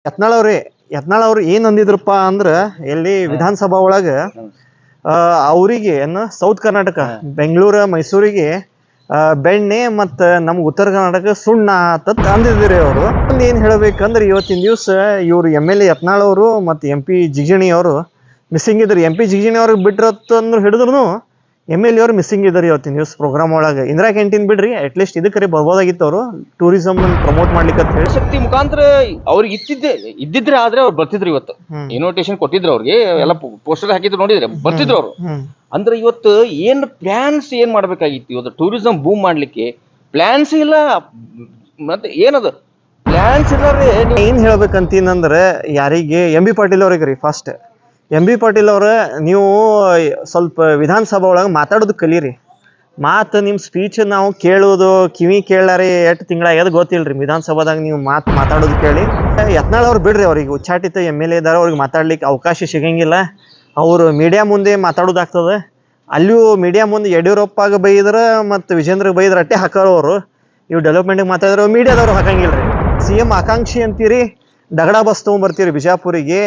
ಯತ್ನಾಳ್ ಅವ್ರು ಏನ್ ಅಂದಿದ್ರಪ್ಪ ಅಂದ್ರ ಎಲ್ಲಿ ವಿಧಾನಸಭಾ ಒಳಗ ಅವರಿಗೆ ಸೌತ್ ಕರ್ನಾಟಕ ಬೆಂಗಳೂರು ಮೈಸೂರಿಗೆ ಬೆಣ್ಣೆ ಮತ್ತ ನಮ್ಗೆ ಉತ್ತರ ಕರ್ನಾಟಕ ಸುಣ್ಣ ಅಂತ ಅಂದಿದ್ರಿ ಅವರು. ಏನ್ ಹೇಳ್ಬೇಕಂದ್ರೆ ಇವತ್ತಿನ ದಿವ್ಸ ಇವ್ರು MLA ಯತ್ನಾಳ್ ಅವರು ಮತ್ತು MP ಜಿಗಜಿಣಿ ಅವರು ಮಿಸ್ಸಿಂಗ್ ಇದ್ರಿ. MP ಜಿಗಜಿಣಿ ಅವ್ರಿಗೆ ಬಿಟ್ರತ್ತಂದ್ರು ಹಿಡಿದ್ರು MLA ಅವ್ರು ಮಿಸ್ಸಿಂಗ್ ಇದ್ರಿ ಇವತ್ತಿನ ನ್ಯೂಸ್ ಪ್ರೋಗ್ರಾಮ್ ಒಳಗೆ. ಇಂದಿರಾ ಕ್ಯಾಂಟೀನ್ ಬಿಡ್ರಿ, ಅಟ್ಲೀಸ್ಟ್ ಇದಕ್ಕೆ ಬರ್ಬೋದಾಗಿತ್ತು ಅವರು ಟೂರಿಸಂ ಪ್ರಮೋಟ್ ಮಾಡ್ಲಿಕ್ಕೆ ಅಂತ ಹೇಳಿ. ಶಕ್ತಿ ಮುಖಾಂತರ ಅವ್ರಿಗೆ ಇದ್ದಿದ್ರೆ ಆದ್ರೆ ಅವ್ರು ಬರ್ತಿದ್ರು. ಇವತ್ತು ಇನ್ವಿಟೇಷನ್ ಕೊಟ್ಟಿದ್ರು ಅವ್ರಿಗೆ, ಎಲ್ಲ ಪೋಸ್ಟರ್ ಹಾಕಿದ್ರು ನೋಡಿದ್ರೆ ಬರ್ತಿದ್ರು ಅವರು. ಅಂದ್ರೆ ಇವತ್ತು ಏನ್ ಪ್ಲಾನ್ಸ್ ಏನ್ ಮಾಡ್ಬೇಕಾಗಿತ್ತು ಇವತ್ತು ಟೂರಿಸಂ ಬೂಮ್ ಮಾಡ್ಲಿಕ್ಕೆ ಪ್ಲಾನ್ಸ್ ಇಲ್ಲ. ಮತ್ತೆ ಏನದು ಪ್ಲಾನ್ಸ್ ಇಲ್ಲ ರೀ. ಏನ್ ಹೇಳ್ಬೇಕಂತೀನಂದ್ರೆ ಯಾರಿಗೆ MB ಪಾಟೀಲ್ ಅವ್ರಿಗೆ ರೀ. ಫಸ್ಟ್ MB ಪಾಟೀಲ್ ಅವ್ರ ನೀವು ಸ್ವಲ್ಪ ವಿಧಾನಸಭಾ ಒಳಗೆ ಮಾತಾಡೋದು ಕಲೀರಿ. ಮಾತು ನಿಮ್ಮ ಸ್ಪೀಚ್ ನಾವು ಕೇಳೋದು ಕಿವಿ ಕೇಳಾರಿ ಎಷ್ಟು ತಿಂಗಳಾಗ್ಯದ ಗೊತ್ತಿಲ್ರಿ. ವಿಧಾನಸಭಾದಾಗ ನೀವು ಮಾತಾಡೋದು ಕೇಳಿ. ಯತ್ನಾಳ್ ಅವ್ರು ಬಿಡ್ರಿ, ಅವ್ರಿಗೆ ಉಚ್ಚಾಟಿತ MLA ಇದಾರೆ, ಅವ್ರಿಗೆ ಮಾತಾಡ್ಲಿಕ್ಕೆ ಅವಕಾಶ ಸಿಗಂಗಿಲ್ಲ. ಅವರು ಮೀಡಿಯಾ ಮುಂದೆ ಮಾತಾಡೋದಾಗ್ತದೆ. ಅಲ್ಲಿಯೂ ಮೀಡಿಯಾ ಮುಂದೆ ಯಡಿಯೂರಪ್ಪಾಗ ಬೈದ್ರೆ ಮತ್ತು ವಿಜೇಂದ್ರಗೆ ಬೈದ್ರೆ ಅಟ್ಟೆ ಹಾಕೋರು ಅವರು. ಇವು ಡೆವಲಪ್ಮೆಂಟಿಗೆ ಮಾತಾಡಿದ್ರೆ ಮೀಡಿಯಾದವ್ರು ಹಾಕಂಗಿಲ್ಲ ರೀ. CM ಆಕಾಂಕ್ಷಿ ಅಂತೀರಿ, ದಗಡ ಬಸ್ ತೊಗೊಂಬರ್ತೀರಿ ಬಿಜಾಪುರಿಗೆ.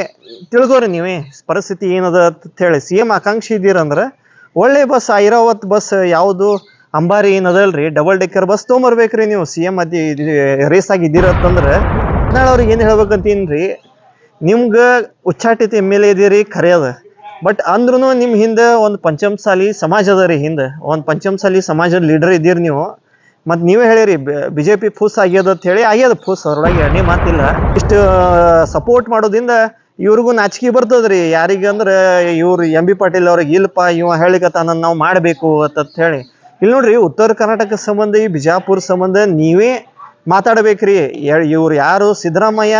ತಿಳ್ಕೋರಿ ನೀವೇ ಪರಿಸ್ಥಿತಿ ಏನದ ಅಂತ ಹೇಳಿ. CM ಆಕಾಂಕ್ಷಿ ಇದ್ದೀರಂದ್ರೆ ಒಳ್ಳೆ ಬಸ್, ಐರಾವತ್ ಬಸ್ ಯಾವುದು ಅಂಬಾರಿ ಏನದಲ್ರಿ ಡಬಲ್ ಡೆಕ್ಕರ್ ಬಸ್ ತೊಗೊಂಬರ್ಬೇಕ್ರಿ ನೀವು. CM ರೇಸ್ ಆಗಿದ್ದೀರತ್ತಂದ್ರೆ ನಾಳೆ ಅವ್ರಿಗೆ ಏನು ಹೇಳ್ಬೇಕಂತೀನ್ರಿ, ನಿಮ್ಗೆ ಉಚ್ಚಾಟಿತ MLA ಇದೀರಿ ಖರೆ ಅದ. ಬಟ್ ಅಂದ್ರೂ ನಿಮ್ಮ ಹಿಂದೆ ಒಂದು ಪಂಚಮಸಾಲಿ ಸಮಾಜ ಅದ ರೀ. ಹಿಂದೆ ಒಂದು ಪಂಚಮಸಾಲಿ ಸಮಾಜದ ಲೀಡರ್ ಇದ್ದೀರಿ ನೀವು. ಮತ್ತು ನೀವೇ ಹೇಳಿರಿ BJP ಫುಸ್ ಆಗ್ಯದ ಅಂತ ಹೇಳಿ. ಆಗ್ಯದ ಫುಸ್, ಅವ್ರೊಳಗೆ ಎಣ್ಣೆ ಮಾತಿಲ್ಲ. ಇಷ್ಟು ಸಪೋರ್ಟ್ ಮಾಡೋದ್ರಿಂದ ಇವ್ರಿಗೂ ನಾಚಿಕೆ ಬರ್ತದ್ರಿ. ಯಾರಿಗಂದ್ರೆ ಇವ್ರು MB ಪಾಟೀಲ್ ಅವ್ರಿಗೆ ಇಲ್ಲಪ್ಪ ಇವ ಹೇಳಿಕತ್ತಾನ ನಾವು ಮಾಡಬೇಕು ಅಂತ ಹೇಳಿ. ಇಲ್ಲಿ ನೋಡ್ರಿ, ಉತ್ತರ ಕರ್ನಾಟಕ ಸಂಬಂಧ ಈ ಬಿಜಾಪುರ ಸಂಬಂಧ ನೀವೇ ಮಾತಾಡ್ಬೇಕ್ರಿ. ಇವ್ರು ಯಾರು ಸಿದ್ದರಾಮಯ್ಯ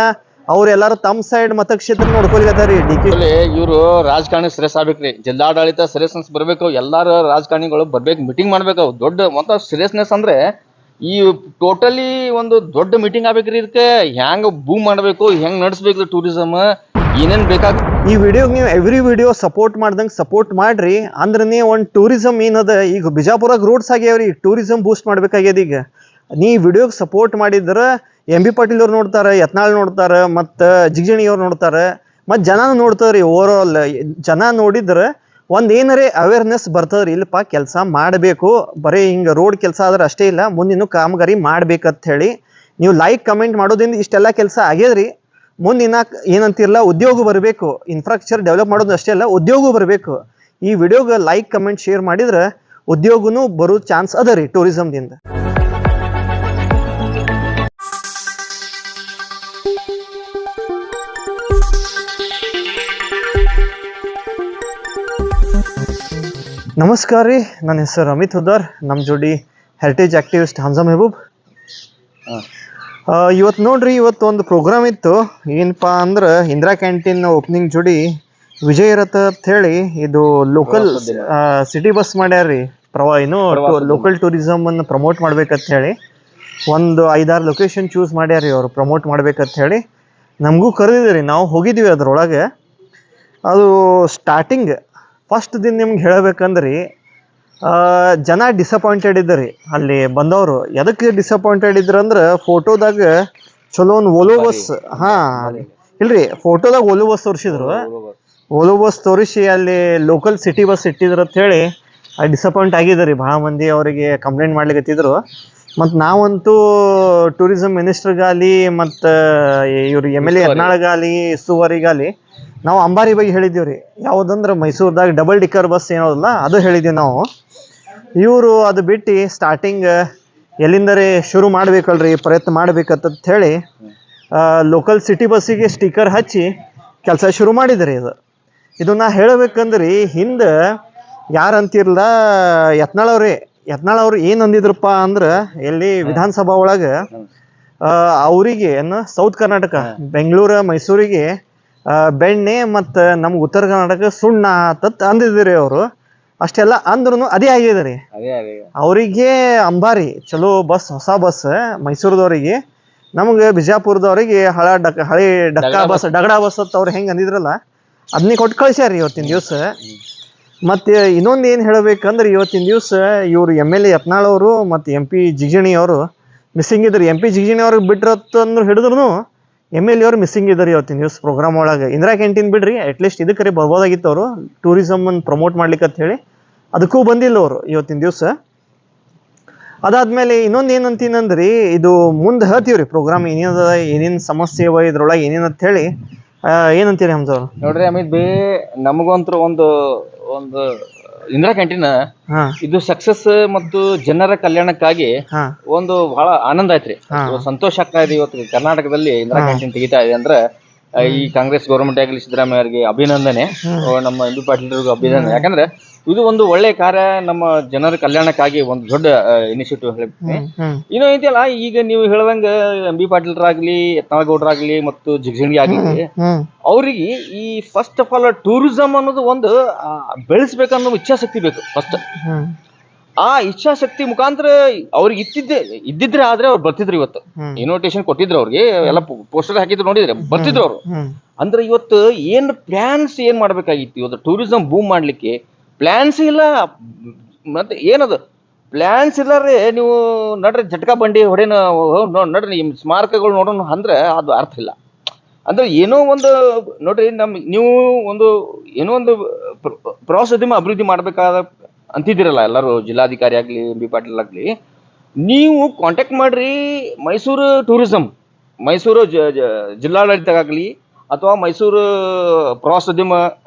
ಅವ್ರೆಲ್ಲಾರು ತಮ್ಮ ಸೈಡ್ ಮತಕ್ಷೇತ್ರ ನೋಡ್ಕೊಲಿಕತ್ತಾರಿ. DK ಇವರು ರಾಜಕಾರಣಿ ಸೀರಿಯಸ್ ಆಗ್ಬೇಕ್ರಿ. ಜಿಲ್ಲಾಡಳಿತ ಸೀರಿಯಸ್ನೆಸ್ ಬರ್ಬೇಕು. ಎಲ್ಲಾರು ರಾಜಕಾರಣಿಗಳು ಬರ್ಬೇಕು, ಮೀಟಿಂಗ್ ಮಾಡ್ಬೇಕು. ದೊಡ್ಡ ಮತ್ತ ಸೀರಿಯಸ್ನೆಸ್ ಅಂದ್ರೆ ಈ ಟೋಟಲಿ ಒಂದು ದೊಡ್ಡ ಮೀಟಿಂಗ್ ಆಗ್ಬೇಕ್ರಿ. ಇದಕ್ಕೆ ಹೆಂಗ್ ಬೂಮ್ ಮಾಡ್ಬೇಕು, ಹೆಂಗ್ ನಡೆಸ್ಬೇಕು ಟೂರಿಸಮ್, ಏನೇನ್ ಬೇಕಾಗ. ಈ ವಿಡಿಯೋಗೆ ನೀವು ಎವ್ರಿ ವಿಡಿಯೋ ಸಪೋರ್ಟ್ ಮಾಡ್ದಂಗೆ ಸಪೋರ್ಟ್ ಮಾಡ್ರಿ. ಅಂದ್ರೆ ಒಂದು ಟೂರಿಸಂ ಏನದ ಈಗ ಬಿಜಾಪುರಾಗ ರೋಡ್ಸ್ ಆಗ್ಯಾವ್ರಿ. ಟೂರಿಸಂ ಬೂಸ್ಟ್ ಮಾಡ್ಬೇಕಾಗ್ಯದ. ಈಗ ನೀ ವಿಡಿಯೋಗೆ ಸಪೋರ್ಟ್ ಮಾಡಿದ್ರೆ MB ಪಾಟೀಲ್ ಅವ್ರು ನೋಡ್ತಾರೆ, ಯತ್ನಾಳ್ ನೋಡ್ತಾರೆ, ಮತ್ತು ಜಿಗಜಿಣಿ ಅವ್ರು ನೋಡ್ತಾರೆ, ಮತ್ತು ಜನ ನೋಡ್ತಾರೆ. ಓವರ್ ಆಲ್ ಜನ ನೋಡಿದ್ರೆ ಒಂದು ಏನಾರೇ ಅವೇರ್ನೆಸ್ ಬರ್ತದ್ರಿ. ಇಲ್ಲಪ್ಪ ಕೆಲಸ ಮಾಡಬೇಕು, ಬರೀ ಹಿಂಗೆ ರೋಡ್ ಕೆಲಸ ಆದ್ರೆ ಅಷ್ಟೇ ಇಲ್ಲ, ಮುಂದಿನ ಕಾಮಗಾರಿ ಮಾಡ್ಬೇಕಂತ ಹೇಳಿ ನೀವು ಲೈಕ್ ಕಮೆಂಟ್ ಮಾಡೋದ್ರಿಂದ ಇಷ್ಟೆಲ್ಲ ಕೆಲಸ ಆಗ್ಯದ್ರಿ. ಮುಂದಿನ ಏನಂತಿರಲ್ಲ ಉದ್ಯೋಗ ಬರಬೇಕು. ಇನ್ಫ್ರಾಸ್ಟ್ರಕ್ಚರ್ ಡೆವಲಪ್ ಮಾಡೋದು ಅಷ್ಟೇ ಅಲ್ಲ, ಉದ್ಯೋಗ ಬರಬೇಕು. ಈ ವಿಡಿಯೋಗೆ ಲೈಕ್ ಕಮೆಂಟ್ ಶೇರ್ ಮಾಡಿದ್ರೆ ಉದ್ಯೋಗನೂ ಬರೋ ಚಾನ್ಸ್ ಅದ ರೀ ಟೂರಿಸಮ್ದಿಂದ. ನಮಸ್ಕಾರ ರೀ, ನನ್ನ ಹೆಸರು ಅಮಿತ್ ಹುದ್ದಾರ್. ನಮ್ಮ ಜೋಡಿ ಹೆರಿಟೇಜ್ ಆಕ್ಟಿವಿಸ್ಟ್ ಹಂಸಾ ಮೆಹಬೂಬ್. ಇವತ್ತು ನೋಡ್ರಿ, ಇವತ್ತು ಒಂದು ಪ್ರೋಗ್ರಾಮ್ ಇತ್ತು. ಏನಪ್ಪಾ ಅಂದ್ರೆ ಇಂದಿರಾ ಕ್ಯಾಂಟೀನ್ ಓಪನಿಂಗ್ ಜೋಡಿ ವಿಜಯ ರಥ ಅಂತ ಹೇಳಿ ಇದು ಲೋಕಲ್ ಸಿಟಿ ಬಸ್ ಮಾಡ್ಯಾರ್ರಿ. ಲೋಕಲ್ ಟೂರಿಸಮ್ ಅನ್ನು ಪ್ರಮೋಟ್ ಮಾಡ್ಬೇಕಂತ ಹೇಳಿ ಒಂದು 5-6 ಲೊಕೇಶನ್ ಚೂಸ್ ಮಾಡ್ಯಾರ್ರಿ ಅವರು ಪ್ರಮೋಟ್ ಮಾಡ್ಬೇಕಂತ ಹೇಳಿ. ನಮಗೂ ಕರೆದಿದ್ರಿ, ನಾವು ಹೋಗಿದ್ದೀವಿ ಅದ್ರೊಳಗೆ. ಅದು ಸ್ಟಾರ್ಟಿಂಗ್ ಫಸ್ಟ್ ದಿನ ನಿಮ್ಗೆ ಹೇಳಬೇಕಂದ್ರಿ, ಜನ ಡಿಸಪಾಯಿಂಟೆಡ್ ಇದ್ದರಿ ಅಲ್ಲಿ ಬಂದವರು. ಎದಕ್ಕೆ ಡಿಸಪಾಯಿಂಟೆಡ್ ಇದ್ರು ಅಂದ್ರೆ ಫೋಟೋದಾಗ ಚಲೋ ಒಂದು ಓಲೋ ಬಸ್, ಇಲ್ರಿ ಫೋಟೋದಾಗ ಓಲೋ ಬಸ್ ತೋರಿಸಿದ್ರು. ಓಲೋ ಬಸ್ ತೋರಿಸಿ ಅಲ್ಲಿ ಲೋಕಲ್ ಸಿಟಿ ಬಸ್ ಇಟ್ಟಿದ್ರು ಅಂತ ಹೇಳಿ ಡಿಸಪಾಯಿಂಟ್ ಆಗಿದ್ರಿ. ಭಾಳ ಮಂದಿ ಅವರಿಗೆ ಕಂಪ್ಲೇಂಟ್ ಮಾಡ್ಲಿಕ್ಕತ್ತಿದ್ರು. ಮತ್ತು ನಾವಂತೂ ಟೂರಿಸಂ ಮಿನಿಸ್ಟರ್ಗಾಲಿ ಮತ್ತು ಇವ್ರು MLA ಯತ್ನಾಳ್ಗಾಲಿ ಸುವರಿಗಾಲಿ ನಾವು ಅಂಬಾರಿ ಬಗ್ಗೆ ಹೇಳಿದ್ದೀವಿ ರೀ. ಯಾವುದಂದ್ರೆ ಮೈಸೂರದಾಗ ಡಬಲ್ ಡಿಕ್ಕರ್ ಬಸ್ ಏನೋದಲ್ಲ ಅದು ಹೇಳಿದ್ದೀವಿ ನಾವು. ಇವರು ಅದು ಬಿಟ್ಟು ಸ್ಟಾರ್ಟಿಂಗ್ ಎಲ್ಲಿಂದರೆ ಶುರು ಮಾಡ್ಬೇಕಲ್ರಿ, ಪ್ರಯತ್ನ ಮಾಡ್ಬೇಕಂತ ಹೇಳಿ ಲೋಕಲ್ ಸಿಟಿ ಬಸ್ಸಿಗೆ ಸ್ಟಿಕ್ಕರ್ ಹಚ್ಚಿ ಕೆಲಸ ಶುರು ಮಾಡಿದ್ರಿ. ಇದು ನಾ ಹೇಳಬೇಕಂದ್ರಿ, ಹಿಂದೆ ಯಾರಂತಿರಲ್ಲ ಯತ್ನಾಳ್ ಅವ್ರು ಏನು ಅಂದಿದ್ರಪ್ಪ ಅಂದ್ರೆ ಎಲ್ಲಿ ವಿಧಾನಸಭಾ ಒಳಗೆ ಅವರಿಗೆ ಸೌತ್ ಕರ್ನಾಟಕ ಬೆಂಗಳೂರು ಮೈಸೂರಿಗೆ ಬೆಣ್ಣೆ ಮತ್ತು ನಮ್ಗೆ ಉತ್ತರ ಕರ್ನಾಟಕ ಸುಣ್ಣ ಅಂತ ಅಂದಿದ್ರಿ ಅವರು. ಅಷ್ಟೆಲ್ಲ ಅಂದ್ರೂ ಅದೇ ಆಗಿದೆ ರೀ. ಅವರಿಗೆ ಅಂಬಾರಿ ಚಲೋ ಬಸ್, ಹೊಸ ಬಸ್ ಮೈಸೂರದವ್ರಿಗೆ, ನಮ್ಗೆ ಬಿಜಾಪುರದವ್ರಿಗೆ ಹಳೆ ಡಗಡ ಬಸ್ ಅಂತ ಅವ್ರು ಹೆಂಗೆ ಅಂದಿದ್ರಲ್ಲ ಅದನ್ನೇ ಕೊಟ್ಟು ಕಳ್ಸ್ಯಾರಿ ಇವತ್ತಿನ ದಿವಸ. ಮತ್ತು ಇನ್ನೊಂದು ಏನು ಹೇಳಬೇಕಂದ್ರೆ ಇವತ್ತಿನ ದಿವಸ ಇವರು MLA ಯತ್ನಾಳ್ ಅವರು ಮತ್ತು MP ಜಿಗಜಿಣಿ ಅವರು ಮಿಸ್ಸಿಂಗ್ ಇದ್ರಿ. MP ಜಿಗಜಿಣಿ ಅವ್ರಿಗೆ ಬಿಟ್ರತ್ತಂದ್ರು ಹಿಡಿದ್ರು MLA ಅವ್ರು ಮಿಸ್ಸಿಂಗ್ ಇದ್ದಾರೆ ಇವತ್ತಿನ ನ್ಯೂಸ್ ಪ್ರೋಗ್ರಾಮ್ ಒಳಗೆ. ಇಂದಿರಾ ಕ್ಯಾಂಟೀನ್ ಬಿಡ್ರಿ, ಅಟ್ಲೀಸ್ಟ್ ಇದಕ್ಕೆ ಬರ್ಬೋದಾಗಿತ್ತು ಅವರು, ಟೂರಿಸಮ್ ಅನ್ನು ಪ್ರಮೋಟ್ ಮಾಡ್ಲಿಕ್ಕೆ ಅಂತ ಹೇಳಿ. ಅದಕ್ಕೂ ಬಂದಿಲ್ಲ ಅವರು ಇವತ್ತಿನ ದಿವಸ. ಅದಾದ್ಮೇಲೆ ಇನ್ನೊಂದು ಏನಂತೀನಂದ್ರಿ, ಇದು ಮುಂದೆ ಹೇಳ್ತೀವ್ರಿ ಪ್ರೋಗ್ರಾಮ್ ಏನೇನು ಸಮಸ್ಯೆ ಅವ ಇದ್ರೊಳಗೆ ಏನೇನಂತ ಹೇಳಿ. ಏನಂತೀರಿ ಹಂಸವ್ರು? ನೋಡ್ರಿ ಅಮಿತ್ ಬಿ, ನಮಗಂತೂ ಒಂದು ಒಂದು ಇಂದಿರಾ ಕ್ಯಾಂಟೀನ್ ಇದು ಸಕ್ಸಸ್ ಮತ್ತು ಜನರ ಕಲ್ಯಾಣಕ್ಕಾಗಿ ಒಂದು ಬಹಳ ಆನಂದ ಆಯ್ತ್ರಿ, ಸಂತೋಷ ಆಗ್ತಾ ಇದೆ. ಇವತ್ತು ಕರ್ನಾಟಕದಲ್ಲಿ ಇಂದಿರಾ ಕ್ಯಾಂಟೀನ್ ತೆಗಿತಾ ಇದೆ ಅಂದ್ರೆ ಈ ಕಾಂಗ್ರೆಸ್ ಗೌರ್ಮೆಂಟ್ ಆಗಲಿ ಸಿದ್ದರಾಮಯ್ಯ ಅವರಿಗೆ ಅಭಿನಂದನೆ, ನಮ್ಮ MB ಪಾಟೀಲ್ ಅಭಿನಂದನೆ. ಯಾಕಂದ್ರೆ ಇದು ಒಂದು ಒಳ್ಳೆ ಕಾರ್ಯ, ನಮ್ಮ ಜನರ ಕಲ್ಯಾಣಕ್ಕಾಗಿ ಒಂದು ದೊಡ್ಡ ಇನಿಷಿಯೇಟಿವ್ ಹೇಳ್ತೀನಿ. ಇನ್ನೂ ಐತಿಯಲ್ಲ, ಈಗ ನೀವು ಹೇಳ್ದಂಗ MB ಪಾಟೀಲ್ರಾಗ್ಲಿ, ಯತ್ನಾಳಗೌಡರಾಗ್ಲಿ ಮತ್ತು ಜಿಗಜಿಣಗಿ ಆಗ್ಲಿ, ಅವ್ರಿಗೆ ಈ ಫಸ್ಟ್ ಆಫ್ ಆಲ್ ಟೂರಿಸಂ ಅನ್ನೋದು ಒಂದು ಬೆಳೆಸ್ಬೇಕನ್ನೋ ಇಚ್ಛಾಶಕ್ತಿ ಬೇಕು ಫಸ್ಟ್. ಆ ಇಚ್ಛಾಶಕ್ತಿ ಮುಖಾಂತರ ಅವ್ರಿಗೆ ಇದ್ದಿದ್ರೆ ಆದ್ರೆ ಅವ್ರು ಬರ್ತಿದ್ರು. ಇವತ್ತು ಇನ್ವಿಟೇಷನ್ ಕೊಟ್ಟಿದ್ರು ಅವ್ರಿಗೆ, ಎಲ್ಲ ಪೋಸ್ಟರ್ ಹಾಕಿದ್ರು ನೋಡಿದ್ರೆ ಬರ್ತಿದ್ರು ಅವ್ರು. ಅಂದ್ರೆ ಇವತ್ತು ಏನ್ ಪ್ಲಾನ್ಸ್ ಏನ್ ಮಾಡ್ಬೇಕಾಗಿತ್ತು, ಇವತ್ತು ಟೂರಿಸಂ ಬೂಮ್ ಮಾಡ್ಲಿಕ್ಕೆ ಪ್ಲಾನ್ಸ್ ಇಲ್ಲ. ಮತ್ತೆ ಏನದು ಪ್ಲಾನ್ಸ್ ಇಲ್ಲಾರೆ ನೀವು ನಡ್ರಿ ಜಟ್ಕಾ ಬಂಡಿ ಹೊಡೆನ ನಡ್ರಿ ನಿಮ್ ಸ್ಮಾರಕಗಳು ನೋಡೋಣ ಅಂದ್ರೆ ಅದು ಅರ್ಥ ಇಲ್ಲ. ಅಂದ್ರೆ ಏನೋ ಒಂದು ನೋಡ್ರಿ, ನೀವು ಏನೋ ಒಂದು ಪ್ರವಾಸೋದ್ಯಮ ಅಭಿವೃದ್ಧಿ ಮಾಡ್ಬೇಕಾದ ಅಂತಿದ್ದೀರಲ್ಲ ಎಲ್ಲರೂ, ಜಿಲ್ಲಾಧಿಕಾರಿ ಆಗ್ಲಿ, MB ಪಾಟೀಲ್ ಆಗ್ಲಿ, ನೀವು ಕಾಂಟ್ಯಾಕ್ಟ್ ಮಾಡ್ರಿ ಮೈಸೂರು ಟೂರಿಸಂ, ಮೈಸೂರು ಜಿಲ್ಲಾಡಳಿತಕ್ಕಾಗ್ಲಿ ಅಥವಾ ಮೈಸೂರು ಪ್ರವಾಸೋದ್ಯಮ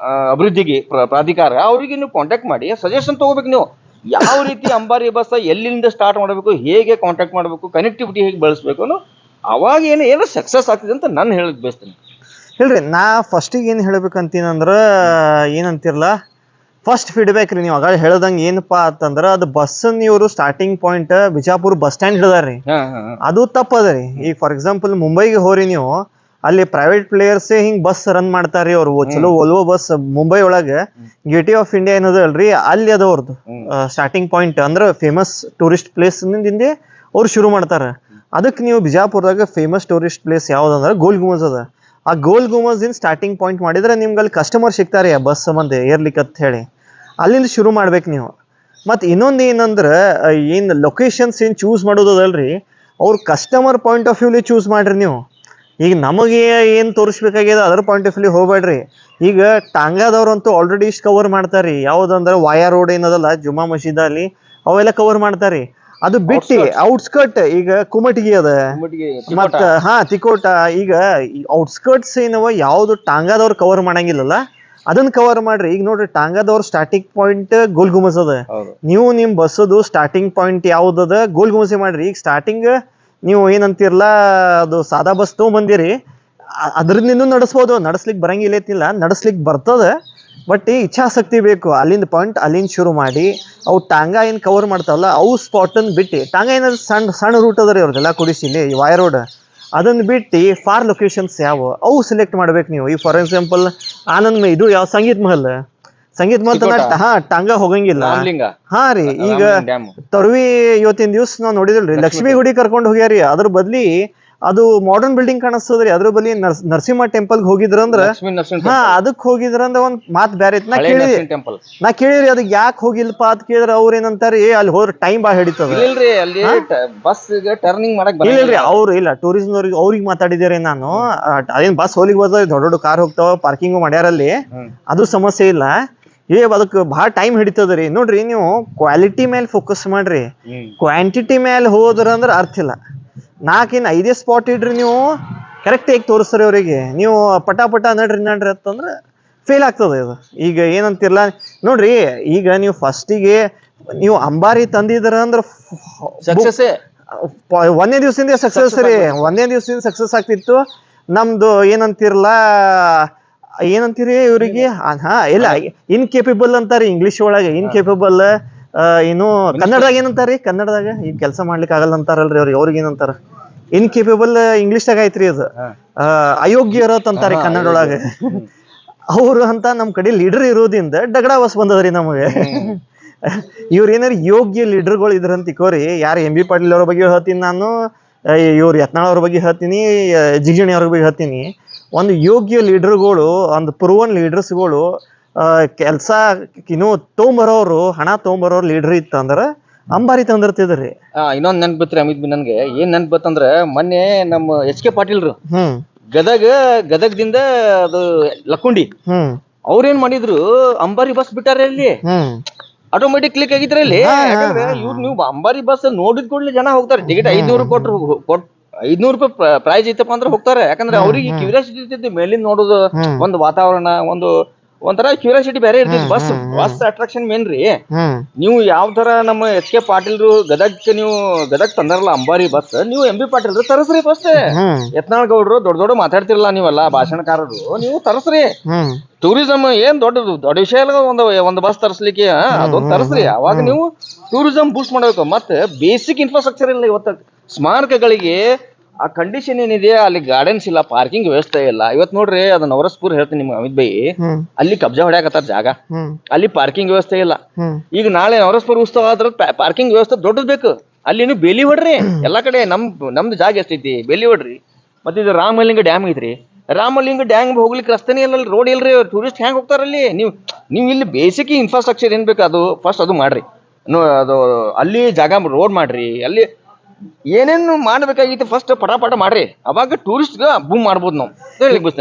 ಅಭಿವೃದ್ಧಿಗೆ ಪ್ರಾಧಿಕಾರ, ಅವರಿಗೆ ನೀವು ಕಾಂಟ್ಯಾಕ್ಟ್ ಮಾಡಿ ಸಜೆಷನ್ ತಗೋಬೇಕು. ನೀವು ಯಾವ ರೀತಿ ಅಂಬಾರಿ ಬಸ್ ಎಲ್ಲಿಂದ ಸ್ಟಾರ್ಟ್ ಮಾಡಬೇಕು, ಹೇಗೆ ಕಾಂಟ್ಯಾಕ್ಟ್ ಮಾಡಬೇಕು, ಕನೆಕ್ಟಿವಿಟಿ ಹೇಗೆ ಬೆಳೆಸ್ಬೇಕು ಅನ್ನೋ, ಅವಾಗ ಏನೋ ಸಕ್ಸಸ್ ಆಗ್ತದೆ ಅಂತ ನಾನು ಹೇಳಕ್ ಬಯಸ್ತೇನೆ. ಹೇಳ್ರಿ, ನಾ ಫಸ್ಟಿಗೆ ಏನು ಹೇಳ್ಬೇಕಂತೀನಂದ್ರೆ ಏನಂತಿರಲ್ಲ, ಫಸ್ಟ್ ಫೀಡ್ಬ್ಯಾಕ್ ರೀ. ನೀವು ಆಗ ಹೇಳ್ದಂಗೆ ಏನಪ್ಪಾ ಅಂತಂದ್ರೆ, ಅದು ಬಸ್ಸನ್ನ ಇವರು starting point Bijapur bus stand ಹಿಡಿದಾರ್ರಿ, ಅದು ತಪ್ಪದ ರೀ. ಈಗ ಫಾರ್ ಎಕ್ಸಾಂಪಲ್ ಮುಂಬೈಗೆ ಹೋರಿ ನೀವು, ಅಲ್ಲಿ ಪ್ರೈವೇಟ್ ಪ್ಲೇಯರ್ಸೇ ಹಿಂಗ್ ಬಸ್ ರನ್ ಮಾಡ್ತಾರ್ರಿ ಅವ್ರು. ಚಲೋ ಒಲ್ವೋ ಬಸ್ ಮುಂಬೈ ಒಳಗೆ ಗೇಟ್ ಆಫ್ ಇಂಡಿಯಾ ಏನದ ಅಲ್ರಿ, ಅಲ್ಲಿ ಅದ ಅವ್ರದ್ದು ಸ್ಟಾರ್ಟಿಂಗ್ ಪಾಯಿಂಟ್. ಅಂದ್ರೆ ಫೇಮಸ್ ಟೂರಿಸ್ಟ್ ಪ್ಲೇಸ್ ನಿಂದ ಅವ್ರು ಶುರು ಮಾಡ್ತಾರ. ಅದಕ್ಕೆ ನೀವು ಬಿಜಾಪುರದಾಗ ಫೇಮಸ್ ಟೂರಿಸ್ಟ್ ಪ್ಲೇಸ್ ಯಾವ್ದಂದ್ರೆ ಗೋಲ್ ಗುಮಜ್ ಅದ. ಆ ಗೋಲ್ ಗುಮಜ್ ಸ್ಟಾರ್ಟಿಂಗ್ ಪಾಯಿಂಟ್ ಮಾಡಿದ್ರೆ ನಿಮ್ಗೆ ಅಲ್ಲಿ ಕಸ್ಟಮರ್ ಸಿಗ್ತಾರೆ ಆ ಬಸ್ ಸಂಬಂಧ ಏರ್ಲಿಕ್ಕೆ ಅಂತ ಹೇಳಿ, ಅಲ್ಲಿಂದ ಶುರು ಮಾಡ್ಬೇಕು ನೀವು. ಮತ್ತು ಇನ್ನೊಂದು ಏನಂದ್ರೆ, ಏನು ಲೊಕೇಶನ್ಸ್ ಏನು ಚೂಸ್ ಮಾಡೋದಲ್ರಿ, ಅವ್ರ ಕಸ್ಟಮರ್ ಪಾಯಿಂಟ್ ಆಫ್ ವ್ಯೂಲಿ ಚೂಸ್ ಮಾಡ್ರಿ ನೀವು. ಈಗ ನಮಗೆ ಏನು ತೋರಿಸ್ಬೇಕಾಗ್ಯದ ಅದ್ರ ಪಾಯಿಂಟ್ ಆಫ್ ವ್ಯೂ ಹೋಗ್ಬೇಡ್ರಿ. ಈಗ ಟಾಂಗಾದವ್ರಂತೂ ಆಲ್ರೆಡಿ ಇಷ್ಟು ಕವರ್ ಮಾಡ್ತಾರ್ರಿ. ಯಾವುದಂದ್ರೆ ವಾಯಾ ರೋಡ್ ಏನದಲ್ಲ ಜುಮಾ ಮಸೀದ ಅಲ್ಲಿ, ಅವೆಲ್ಲ ಕವರ್ ಮಾಡ್ತಾರ್ರಿ. ಅದು ಬಿಟ್ಟು ಔಟ್ಸ್ಕರ್ಟ್ ಈಗ ಕುಮಟಿಗಿ ಅದ, ಮತ್ತ ತಿಕೋಟ, ಈಗ ಔಟ್ಸ್ಕರ್ಟ್ಸ್ ಏನವ ಯಾವ್ದು ಟಾಂಗಾದವ್ರು ಕವರ್ ಮಾಡಂಗಿಲ್ಲಲ್ಲ, ಅದನ್ನ ಕವರ್ ಮಾಡ್ರಿ. ಈಗ ನೋಡ್ರಿ, ಟಾಂಗಾದವ್ರ ಸ್ಟಾರ್ಟಿಂಗ್ ಪಾಯಿಂಟ್ ಗೋಲ್ ಗುಮಜ್ ಅದ. ನೀವು ನಿಮ್ ಬಸ್ಸದು ಸ್ಟಾರ್ಟಿಂಗ್ ಪಾಯಿಂಟ್ ಯಾವ್ದದ ಗೋಲ್ ಗುಮಜೆ ಮಾಡ್ರಿ. ಈಗ ಸ್ಟಾರ್ಟಿಂಗ್ ನೀವು ಏನಂತಿರಲ್ಲ, ಅದು ಸಾದಾ ಬಸ್ ತೊಗೊಂಬಂದಿರಿ, ಅದ್ರಿಂದ ನಡೆಸ್ಬೋದು, ನಡ್ಸ್ಲಿಕ್ಕೆ ಬರಂಗಿಲ್ಲ, ನಡ್ಸ್ಲಿಕ್ಕೆ ಬರ್ತದ. ಬಟ್ ಈ ಇಚ್ಛಾಸಕ್ತಿ ಬೇಕು. ಅಲ್ಲಿಂದ ಪಾಯಿಂಟ್ ಅಲ್ಲಿಂದ ಶುರು ಮಾಡಿ ಅವು ಟಾಂಗಾ ಏನು ಕವರ್ ಮಾಡ್ತಾವಲ್ಲ ಅವು ಸ್ಪಾಟನ್ನು ಬಿಟ್ಟು, ಟಾಂಗಾ ಏನಾದ್ರು ಸಣ್ಣ ರೂಟ್ ಅದ ರೀ ಅವ್ರದ್ದೆಲ್ಲ ಕುಡಿಸಿಲಿ ಈ ವಾಯಾ ರೋಡ್, ಅದನ್ನು ಬಿಟ್ಟು ಫಾರ್ ಲೊಕೇಶನ್ಸ್ ಯಾವ ಅವು ಸೆಲೆಕ್ಟ್ ಮಾಡ್ಬೇಕು ನೀವು. ಈಗ ಫಾರ್ ಎಕ್ಸಾಂಪಲ್ ಆನಂದ್ ಇದು ಯಾವ ಸಂಗೀತ್ ಮಹಲ್ ಟಾಂಗಾ ಹೋಗಂಗಿಲ್ಲ. ರೀ, ಈಗ ತೊರವಿ ಇವತ್ತಿನ ದಿವ್ಸ ನಾವ್ ನೋಡಿದಲ್ರಿ, ಲಕ್ಷ್ಮೀ ಗುಡಿ ಕರ್ಕೊಂಡು ಹೋಗ್ಯಾರಿ. ಅದ್ರ ಬದ್ಲಿ ಅದು ಮಾಡರ್ನ್ ಬಿಲ್ಡಿಂಗ್ ಕಾಣಿಸ್ತದ್ರಿ, ಅದ್ರ ಬದ್ಲಿ ನರಸಿಂಹ ಟೆಂಪಲ್ ಹೋಗಿದ್ರಂದ್ರ ಅದಕ್ ಹೋಗಿದ್ರಂದ್ರ ಒಂದ್ ಮಾತ್ ಬ್ಯಾರೆ ಐತಿ. ನಾ ಕೇಳಿರಿ ಅದಕ್ಕೆ ಯಾಕೆ ಹೋಗಿಲ್ಪ ಅಂತ ಕೇಳಿದ್ರ ಅವ್ರ ಏನಂತಾರಿ, ಅಲ್ಲಿ ಹೋದ್ರ ಟೈಮ್ ಬಾ ಹಿಡಿತದ. ಇಲ್ರಿ, ಅವ್ರು ಇಲ್ಲ ಟೂರಿಸಂ ಅವ್ರಿಗೆ ಮಾತಾಡಿದಾರೆ ನಾನು. ಅದೇನ್ ಬಸ್ ಹೋಲಿಗೆ ಹೋದ ದೊಡ್ಡ ದೊಡ್ಡ ಕಾರ್ ಹೋಗ್ತಾವ, ಪಾರ್ಕಿಂಗ್ ಮಾಡ್ಯಾರಲ್ಲಿ, ಅದು ಸಮಸ್ಯೆ ಇಲ್ಲ. ಅದಕ್ಕೆ ಬಹಳ ಟೈಮ್ ಹಿಡಿತದ್ರಿ. ನೋಡ್ರಿ, ನೀವು ಕ್ವಾಲಿಟಿ ಮೇಲೆ ಫೋಕಸ್ ಮಾಡ್ರಿ, ಕ್ವಾಂಟಿಟಿ ಮೇಲೆ ಹೋದ್ರ ಅಂದ್ರೆ ಅರ್ಥ ಇಲ್ಲ. 4-5 ಸ್ಪಾಟ್ ಇಡ್ರಿ, ನೀವು ಕರೆಕ್ಟ್ ಆಗಿ ತೋರಿಸ್ರಿ ಅವ್ರಿಗೆ. ನೀವು ಪಟ ನಡ್ರಿ ಅಂತಂದ್ರೆ ಫೇಲ್ ಆಗ್ತದೆ ಇದು. ಈಗ ಏನಂತಿರ್ಲ ನೋಡ್ರಿ, ಈಗ ನೀವು ಫಸ್ಟಿಗೆ ನೀವು ಅಂಬಾರಿ ತಂದಿದ್ರ ಅಂದ್ರೆ ಒಂದೇ ದಿವ್ಸದಿಂದ ಸಕ್ಸಸ್ ರೀ, ಒಂದೇ ದಿವ್ಸದಿಂದ ಸಕ್ಸಸ್ ಆಗ್ತಿತ್ತು. ನಮ್ದು ಏನಂತೀರಿ ಇವ್ರಿಗೆ, ಇಲ್ಲ ಇನ್ಕೇಪಬಲ್ ಅಂತಾರಿ ಇಂಗ್ಲಿಷ್ ಒಳಗೆ. ಇನ್ಕೇಪಬಲ್ ಏನು ಕನ್ನಡದಾಗ ಏನಂತಾರಿ, ಕನ್ನಡದಾಗ ಈಗ ಕೆಲಸ ಮಾಡ್ಲಿಕ್ಕೆ ಆಗಲ್ಲ ಅಂತಾರಲ್ರಿ ಅವ್ರಿಗೆ ಏನಂತಾರ, ಇನ್ಕೇಪಬಲ್ ಇಂಗ್ಲಿಷ್ದಾಗ ಐತ್ರಿ ಅದು, ಅಯೋಗ್ಯರ ಅಂತಾರೆ ಕನ್ನಡ ಒಳಗೆ. ಅವ್ರು ಅಂತ ನಮ್ ಕಡೆ ಲೀಡರ್ ಇರೋದ್ರಿಂದ ಡಗಡ ಬಸ್ ಬಂದದ್ರಿ ನಮಗೆ. ಇವ್ರ ಏನಾರ ಯೋಗ್ಯ ಲೀಡರ್ಗಳು ಇದ್ರಂತ ತಿಕೋರಿ. ಯಾರು MB ಪಾಟೀಲ್ ಅವ್ರ ಬಗ್ಗೆ ಹೇಳ್ತೀನಿ ನಾನು, ಇವ್ರು ಯತ್ನಾಳ್ ಅವ್ರ ಬಗ್ಗೆ ಹೇಳ್ತೀನಿ, ಜಿಗಜಿಣಿ ಅವ್ರ ಬಗ್ಗೆ ಹೇಳ್ತೀನಿ. ಒಂದು ಯೋಗ್ಯ ಲೀಡರ್ಗಳು, ಒಂದು ಪ್ರೂವನ್ ಲೀಡರ್ಸ್ಗಳು ಕೆಲಸ ತೊಗೊಂಬರೋರು, ಹಣ ತೊಗೊಂಬರೋರು ಲೀಡರ್ ಇತ್ತಂದ್ರ ಅಂಬಾರಿ ತಂದಿರ್ತಿದ್ರಿ. ಇನ್ನೊಂದ್ ನೆನ್ಪು ಬತ್ರಿ ಅಮಿತ್, ನನ್ಗೆ ಏನ್ ನೆನ್ಪು ಬತ್ತಂದ್ರ ಮೊನ್ನೆ ನಮ್ಮ HK ಪಾಟೀಲ್ರು ಗದಗದಿಂದ ಅದು ಲಕ್ಕುಂಡಿ ಹ್ಮ್ ಅವ್ರೇನ್ ಮಾಡಿದ್ರು ಅಂಬಾರಿ ಬಸ್ ಬಿಟ್ಟಾರೆ ಅಲ್ಲಿ ಆಟೋಮೆಟಿಕ್ ಕ್ಲಿಕ್ ಆಗಿದ್ರೆ ಅಲ್ಲಿ ಯಾಕಂದ್ರೆ ಇವ್ರು ನೀವು ಅಂಬಾರಿ ಬಸ್ ನೋಡಿದ ಕೂಡಲೇ ಜನ ಹೋಗ್ತಾರೆ ಟಿಕೆಟ್ 500 ಕೊಟ್ರು 500 ರೂಪಾಯಿ ಪ್ರೈಸ್ ಇತ್ತಪ್ಪ ಅಂದ್ರೆ ಹೋಗ್ತಾರೆ ಯಾಕಂದ್ರೆ ಅವ್ರಿಗೆ ಕ್ಯೂರಿಯಾಸಿಟಿ ಇರ್ತೈತಿ ಮೇಲಿಂದ ನೋಡುದು ಒಂದು ವಾತಾವರಣ ಒಂಥರ ಕ್ಯೂರಿಯಾಸಿಟಿ ಬೇರೆ ಇರ್ತೈತಿ ಬಸ್ ಅಟ್ರಾಕ್ಷನ್ ಮೇನ್ ರೀ ನೀವು ಯಾವ ತರ ನಮ್ಮ HK ಪಾಟೀಲ್ರು ಗದಗ್ ತಂದಾರಲ್ಲ ಅಂಬಾರಿ ಬಸ್ ನೀವು MB ಪಾಟೀಲ್ರು ತರಸ್ರಿ ಫಸ್ಟ್ ಯತ್ನಾಳ್ ಗೌಡ್ರು ದೊಡ್ಡ ಮಾತಾಡ್ತಿರಲ್ಲ ನೀವೆಲ್ಲ ಭಾಷಣಕಾರರು ನೀವು ತರಸ್ರಿ ಟೂರಿಸಂ ಏನ್ ದೊಡ್ಡ ವಿಷಯ ಅಲ್ಲ ಒಂದು ಬಸ್ ತರಿಸ್ಲಿಕ್ಕೆ ಅದೊಂದು ತರಿಸ್ರಿ ಅವಾಗ ನೀವು ಟೂರಿಸಂ ಬೂಸ್ಟ್ ಮಾಡ್ಬೇಕು ಮತ್ತೆ ಬೇಸಿಕ್ ಇನ್ಫ್ರಾಸ್ಟ್ರಕ್ಚರ್ ಇಲ್ಲ ಇವತ್ತು ಸ್ಮಾರಕಗಳಿಗೆ ಆ ಕಂಡೀಷನ್ ಏನಿದೆ ಅಲ್ಲಿ ಗಾರ್ಡನ್ಸ್ ಇಲ್ಲ ಪಾರ್ಕಿಂಗ್ ವ್ಯವಸ್ಥೆ ಇಲ್ಲ ಇವತ್ತು ನೋಡ್ರಿ ಅದು ನವರಸ್ಪುರ್ ಹೇಳ್ತೀನಿ ನಿಮ್ಗೆ ಅಮಿತ್ ಬೈ ಅಲ್ಲಿ ಕಬ್ಜಾ ಹೊಡ್ಯಾಕತ್ತಾರ ಜಾಗ ಅಲ್ಲಿ ಪಾರ್ಕಿಂಗ್ ವ್ಯವಸ್ಥೆ ಇಲ್ಲ ಈಗ ನಾಳೆ ನವರಸ್ಪುರ್ ಉತ್ಸವ ಆದ್ರ ಪಾರ್ಕಿಂಗ್ ವ್ಯವಸ್ಥೆ ದೊಡ್ಡದ್ ಬೇಕು ಅಲ್ಲಿ ನೀವು ಬೇಲಿ ಹೊಡ್ರಿ ಎಲ್ಲಾ ಕಡೆ ನಮ್ದು ಜಾಗ ಎಷ್ಟೈತಿ ಬೇಲಿ ಹೊಡ್ರಿ ಮತ್ತೆ ಇದು ರಾಮಲಿಂಗ ಡ್ಯಾಮ್ ಐತ್ರಿ ರಾಮಲಿಂಗ ಡ್ಯಾಮ್ ಹೋಗ್ಲಿಕ್ಕೆ ರಸ್ತೆನೇ ಇಲ್ಲ ರೋಡ್ ಇಲ್ರಿ ಟೂರಿಸ್ಟ್ ಹೆಂಗ್ ಹೋಗ್ತಾರಲ್ಲಿ ನೀವು ಇಲ್ಲಿ ಬೇಸಿಕ್ ಇನ್ಫ್ರಾಸ್ಟ್ರಕ್ಚರ್ ಏನ್ ಬೇಕು ಅದು ಫಸ್ಟ್ ಅದು ಮಾಡ್ರಿ ಅದು ಅಲ್ಲಿ ಜಾಗ ರೋಡ್ ಮಾಡ್ರಿ ಅಲ್ಲಿ ಏನೇನು ಮಾಡ್ಬೇಕಾಗಿತ್ತು ಫಸ್ಟ್ ಪಟ ಮಾಡ್ರಿ ಅವಾಗ ಟೂರಿಸ್ಟ್ ಬೂಮ್ ಮಾಡ್ಬೋದು ನಾವು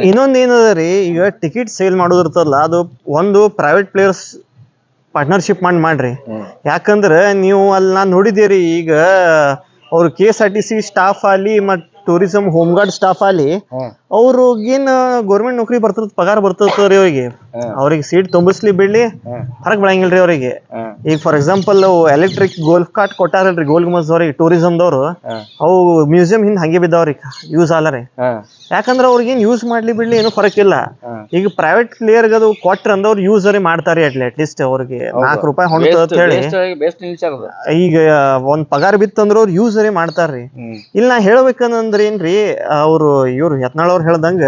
ಇನ್ನೊಂದ್ ಏನದ ರೀ ಈಗ ಟಿಕೆಟ್ ಸೇಲ್ ಮಾಡೋದಿರ್ತಲ್ಲ ಅದು ಒಂದು ಪ್ರೈವೇಟ್ ಪ್ಲೇಯರ್ಸ್ ಪಾರ್ಟ್ನರ್ಶಿಪ್ ಮಾಡ್ರಿ ಯಾಕಂದ್ರೆ ನೀವು ಅಲ್ಲಿ ನಾನ್ ನೋಡಿದ್ದೀರಿ ಈಗ ಅವ್ರು KSRTC ಸ್ಟಾಫ್ ಅಲ್ಲಿ ಮತ್ ಟೂರಿಸಂ ಹೋಮ್ ಗಾರ್ಡ್ ಸ್ಟಾಫ್ ಅಲ್ಲಿ ಅವ್ರಿಗೇನ್ ಗೌರ್ಮೆಂಟ್ ನೌಕರಿ ಬರ್ತದ ಪಗಾರ ಬರ್ತದ್ರಿ ಅವ್ರಿಗೆ ಸೀಟ್ ತುಂಬಿಸ್ಲಿ ಬಿಡ್ಲಿ ಹೊರಗ್ ಬೆಳಂಗಿಲ್ರಿ ಅವ್ರಿಗೆ ಈಗ for example electric golf cart ಕೊಟ್ಟಾರಲ್ರಿ ಗೋಲ್ ಗುಂಬಜ್ ಅವ್ರಿಗೆ ಟೂರಿಸಂದವ್ರು ಅವು ಮ್ಯೂಸಿಯಂ ಹಿಂದ್ ಹಂಗೆ ಬಿದ್ದಾವ್ರಿ ಯೂಸ್ ಆಲರಿ ಯಾಕಂದ್ರ ಅವ್ರಿಗೇನ್ ಯೂಸ್ ಮಾಡ್ಲಿ ಬಿಡ್ಲಿ ಏನು ಫರಕ್ ಇಲ್ಲ ಈಗ ಪ್ರೈವೇಟ್ ಪ್ಲೇಯರ್ ಅದು ಕೊಟ್ರ ಅಂದ ಅವ್ರು ಯೂಸ್ ಮಾಡ್ತಾರೆ ಅಟ್ಲೀಸ್ಟ್ ಅವ್ರಿಗೆ ₹4 ಹೊಂಟ ಅಂತ ಹೇಳಿ ಈಗ ಒಂದ್ ಪಗಾರ ಬಿತ್ತಂದ್ರ ಅವ್ರು ಯೂಸ್ ಮಾಡ್ತಾರ್ರಿ ಇಲ್ಲ ನಾ ಹೇಳ್ಬೇಕಂದ್ರ ಏನ್ರಿ ಅವ್ರು ಇವ್ರು ಯತ್ನಾಳ್ ಅವ್ರು ಹೇಳ್ದಂಗ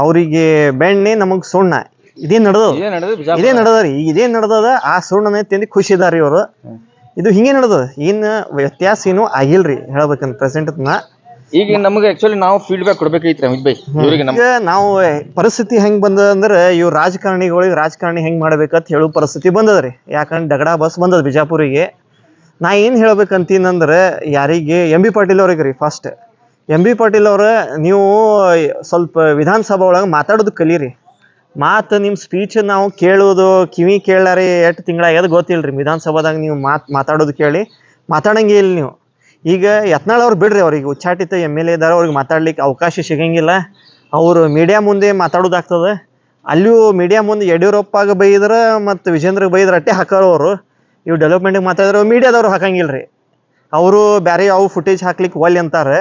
ಅವ್ರಿಗೆ ಬೆಣ್ಣೆ ನಮಗ್ ಸುಣ್ಣ ಇದೇ ನಡದರಿ ಈಗ ಇದೇ ನಡ್ದದ ಆ ಸುಣ್ಣನೆ ತಿಂದು ಖುಷಿ ಇದಾರಿ ಅವ್ರು ಇದು ಹಿಂಗೆ ನಡ್ದದ ಏನ್ ವ್ಯತ್ಯಾಸ ಏನು ಆಗಿಲ್ರಿ ಹೇಳ್ಬೇಕಂತ ಪ್ರೆಸೆಂಟ್ ಈಗ ನಮ್ಗೆ ಆಕ್ಚುಲಿ ನಾವು ಫೀಡ್ಬ್ಯಾಕ್ ಕೊಡ್ಬೇಕೈತ್ರಿ ಅಮಿತ್ ಬೈ ಈಗ ನಾವು ಪರಿಸ್ಥಿತಿ ಹೆಂಗ್ ಬಂದದಂದ್ರ ಇವ್ರು ರಾಜಕಾರಣಿ ಹೆಂಗ್ ಮಾಡ್ಬೇಕಂತ ಹೇಳೋ ಪರಿಸ್ಥಿತಿ ಬಂದದ್ರಿ ಯಾಕಂದ್ರೆ ದಗಡ ಬಸ್ ಬಂದದ ಬಿಜಾಪುರಿಗೆ ನಾ ಏನ್ ಹೇಳ್ಬೇಕಂತೀನಂದ್ರ ಯಾರಿಗೆ MB ಪಾಟೀಲ್ ಅವ್ರಿಗೆ ರೀ ಫಸ್ಟ್ MB ಪಾಟೀಲ್ ಅವ್ರ ನೀವು ಸ್ವಲ್ಪ ವಿಧಾನಸಭಾ ಒಳಗೆ ಮಾತಾಡೋದು ಕಲೀರಿ ನಿಮ್ಮ ಸ್ಪೀಚ್ ನಾವು ಕೇಳೋದು ಕಿವಿ ಕೇಳಾರಿ ಎಷ್ಟು ತಿಂಗಳಾಗ್ಯದ ಗೊತ್ತಿಲ್ರಿ ವಿಧಾನಸಭಾದಾಗ ನೀವು ಮಾತಾಡೋದು ಕೇಳಿ ಮಾತಾಡಂಗೆ ಇಲ್ಲ ನೀವು ಈಗ ಯತ್ನಾಳ್ ಅವ್ರು ಬಿಡ್ರಿ ಅವ್ರಿಗೆ ಉಚ್ಚಾಟಿತ MLA ಇದಾರ ಅವ್ರಿಗೆ ಮಾತಾಡ್ಲಿಕ್ಕೆ ಅವಕಾಶ ಸಿಗಂಗಿಲ್ಲ ಅವರು ಮೀಡಿಯಾ ಮುಂದೆ ಮಾತಾಡೋದಾಗ್ತದೆ ಅಲ್ಲಿಯೂ ಮೀಡಿಯಾ ಮುಂದೆ ಯಡಿಯೂರಪ್ಪಾಗ ಬೈದ್ರ ಮತ್ತು ವಿಜೇಂದ್ರಗೆ ಬೈದ್ರ ಅಟ್ಟೆ ಹಾಕೋರು ಅವರು ಇವು ಡೆವಲಪ್ಮೆಂಟ್ಗೆ ಮಾತಾಡಿದ್ರೆ ಮೀಡಿಯಾದವ್ರು ಹಾಕಂಗಿಲ್ರಿ ಅವರು ಬೇರೆ ಯಾವ ಫುಟೇಜ್ ಹಾಕ್ಲಿಕ್ಕೆ ಒಲ್ಲೆ ಅಂತಾರೆ